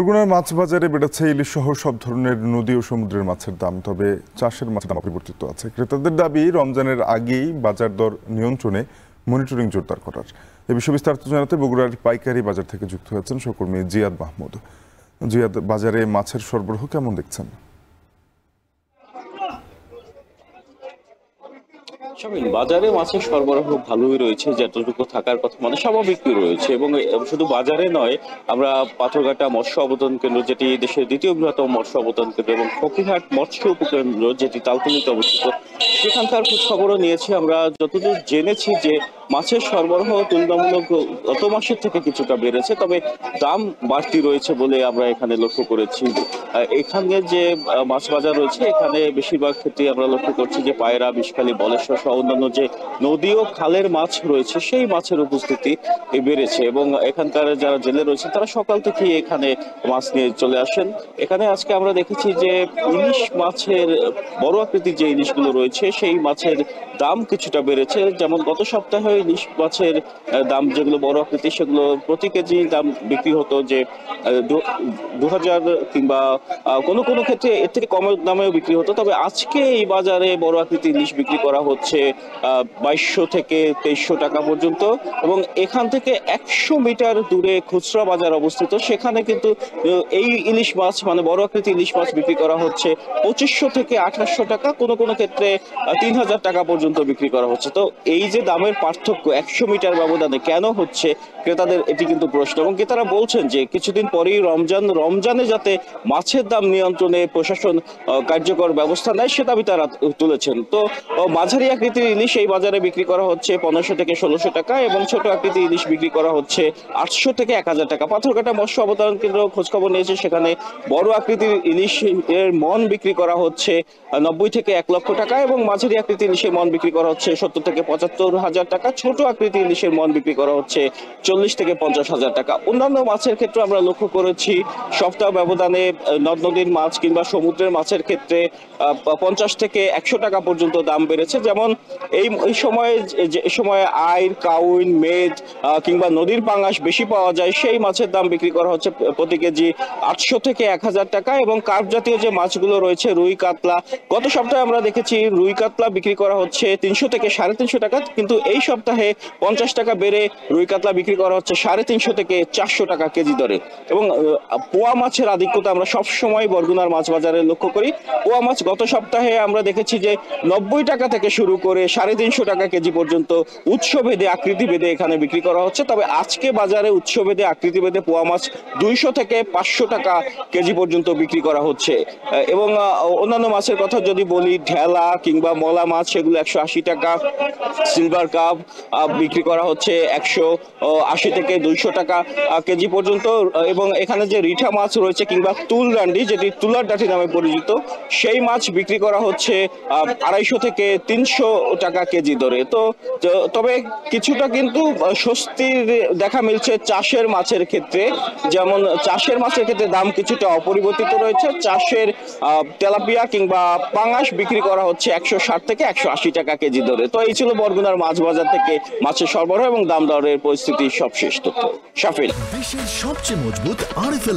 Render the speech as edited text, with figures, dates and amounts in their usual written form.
বরগুনার মাছ বাজারে বেড়েছে ইলিশ সহ সব ধরনের নদী ও সমুদ্রের মাছের দাম, তবে চাষের মাছের দাম অপরিবর্তিত আছে। ক্রেতাদের দাবি রমজানের আগেই বাজার দর নিয়ন্ত্রণে মনিটরিং জোরদার করার। এ বিষয়ে বিস্তারিত জানাতে বগুড়ার পাইকারি বাজার থেকে যুক্ত হয়েছেন সহকর্মী জিয়াদ মাহমুদ। জিয়াদ, বাজারে মাছের সরবরাহ কেমন দেখছেন? বাজারে মাছের সরবরাহ ভালোই রয়েছে, যতটুকু থাকার কথা মানে স্বাভাবিকই রয়েছে। এবং শুধু বাজারে নয়, আমরা পাথরঘাটা মৎস্য অবতরণ কেন্দ্র, যেটি দেশের দ্বিতীয় বৃহত্তম মৎস্য অবতরণ কেন্দ্র, এবং ফকিরহাট মৎস্য উপকেন্দ্র, যেটি তালতলিতে অবস্থিত, সেখানকার খোঁজ খবরও নিয়েছি। আমরা যতদূর জেনেছি যে মাছের সরবরাহ তুলনামূলক গত মাসের থেকে কিছুটা বেড়েছে, তবে দাম বাড়তি রয়েছে বলে আমরা এখানে লক্ষ্য করেছি। এখানে যে মাছ বাজার রয়েছে, এখানে বেশিরভাগ ক্ষেত্রে আমরা লক্ষ্য করছি যে পায়রা, বিষখালী, বলেশ্বর সহ অন্যান্য যে নদী ও খালের মাছ রয়েছে, সেই মাছের উপস্থিতি বেড়েছে। এবং এখানকার যারা জেলে রয়েছে তারা সকাল থেকে এখানে মাছ নিয়ে চলে আসেন। এখানে আজকে আমরা দেখেছি যে ইলিশ মাছের বড় আকৃতির যে ইলিশগুলো রয়েছে, সেই মাছের দাম কিছুটা বেড়েছে। যেমন গত সপ্তাহে ইলিশ মাছের দাম যেগুলো বড় আকৃতি, সেগুলো প্রতি কেজি দাম বিক্রি হতো যে 2000 কিংবা কোনো কোনো ক্ষেত্রে এর থেকে কম দামেও বিক্রি হতো। তবে আজকে এই বাজারে বড় আকৃতির ইলিশ বিক্রি করা হচ্ছে 2200 থেকে 2300 টাকা পর্যন্ত। এবং এখান থেকে 100 মিটার দূরে খুচরা বাজার অবস্থিত, সেখানে কিন্তু এই ইলিশ মাছ মানে বড় আকৃতির ইলিশ মাছ বিক্রি করা হচ্ছে 2500 থেকে 2800 টাকা, কোনো কোনো ক্ষেত্রে 3000 টাকা পর্যন্ত বিক্রি করা হচ্ছে। তো এই যে দামের পার্থক্য 100 মিটার ব্যবধানে কেন হচ্ছে, ক্রেতাদের এটি কিন্তু প্রশ্ন। এবং ক্রেতারা বলছেন যে কিছুদিন পরেই রমজানে যাতে মাছের দাম নিয়ন্ত্রণে প্রশাসন কার্যকর ব্যবস্থা নেয়, সে দাবি তারা তুলেছেন। তো মাঝারি আকৃতির ইলিশ এই বাজারে বিক্রি করা হচ্ছে 1500 থেকে 1600 টাকা, এবং ছোট আকৃতির ইলিশ বিক্রি করা হচ্ছে 800 থেকে 1000 টাকা। পাথরঘাটা মৎস্য অবতরণ কেন্দ্র খোঁজখবর নিয়েছে, সেখানে বড় আকৃতির ইলিশ এর মন বিক্রি করা হচ্ছে 90 থেকে 1 লক্ষ টাকা, এবং মাঝারি আকৃতির ইলিশের মন বিক্রি করা হচ্ছে 70 থেকে 75,000 টাকা। ছোট আকৃতির ইলিশের মন বিক্রি করা হচ্ছে 40 থেকে 50,000 টাকা। অন্যান্য মাছের ক্ষেত্রে আমরা লক্ষ্য করেছি সপ্তাহ ব্যবধানে নদ নদীর মাছ কিংবা সমুদ্রের মাছের ক্ষেত্রে 50 থেকে 100 টাকা পর্যন্ত দাম বেড়েছে। যেমন এই সময়ে আইড়, কাউইন, মেদ কিংবা নদীর পাঙ্গাস বেশি পাওয়া যায়, সেই মাছের দাম বিক্রি করা হচ্ছে প্রতি কেজি 800 থেকে 1000 টাকা। এবং কার্প জাতীয় যে মাছগুলো রয়েছে, রুই, কাতলা, গত সপ্তাহে আমরা দেখেছি রুই কাতলা বিক্রি করা হচ্ছে 300 থেকে 350 টাকা, কিন্তু এই সপ্তাহে 50 টাকা বেড়ে রুই কাতলা বিক্রি করা হচ্ছে 350 থেকে 400 টাকা কেজি দরে। এবং পোয়া মাছের আধিক্যতা আমরা সবসময় বরগুনার মাছ বাজারে লক্ষ্য করি। পোয়া মাছ গত সপ্তাহে আমরা দেখেছি যে 90 টাকা থেকে শুরু করে 350 টাকা কেজি পর্যন্ত উৎসভেদে আকৃতিভেদে এখানে বিক্রি করা হচ্ছে। তবে আজকে বাজারে উৎসভেদে আকৃতিভেদে পোয়া মাছ 200 থেকে 500 টাকা কেজি পর্যন্ত বিক্রি করা হচ্ছে। এবং অন্যান্য মাছের কথা যদি বলি, ঢেলা কিংবা মলা মাছ, সেগুলো 180 টাকা। সিলভার কাপ বিক্রি করা হচ্ছে 180 থেকে 200 টাকা কেজি পর্যন্ত। এবং এখানে যে রিঠা মাছ রয়েছে কিংবা তুলরান্ডি, যেটি তুলার ডাঁটি নামে পরিচিত, সেই মাছ বিক্রি করা হচ্ছে 250 থেকে 300 টাকা কেজি দরে। তবে কিছুটা কিন্তু স্বস্তির দেখা মিলছে চাষের মাছের ক্ষেত্রে। যেমন চাষের মাছের ক্ষেত্রে দাম কিছুটা অপরিবর্তিত রয়েছে। চাষের তেলাপিয়া কিংবা পাঙাশ বিক্রি করা হচ্ছে 160 থেকে 180 টাকা কেজি দরে। তো এই ছিল বরগুনার মাছ বাজার থেকে মাছের সরবরাহ এবং দাম দরের পরিস্থিতির সবশেষ তথ্য। শাফিল। দেশের সবচেয়ে মজবুত আরএফএল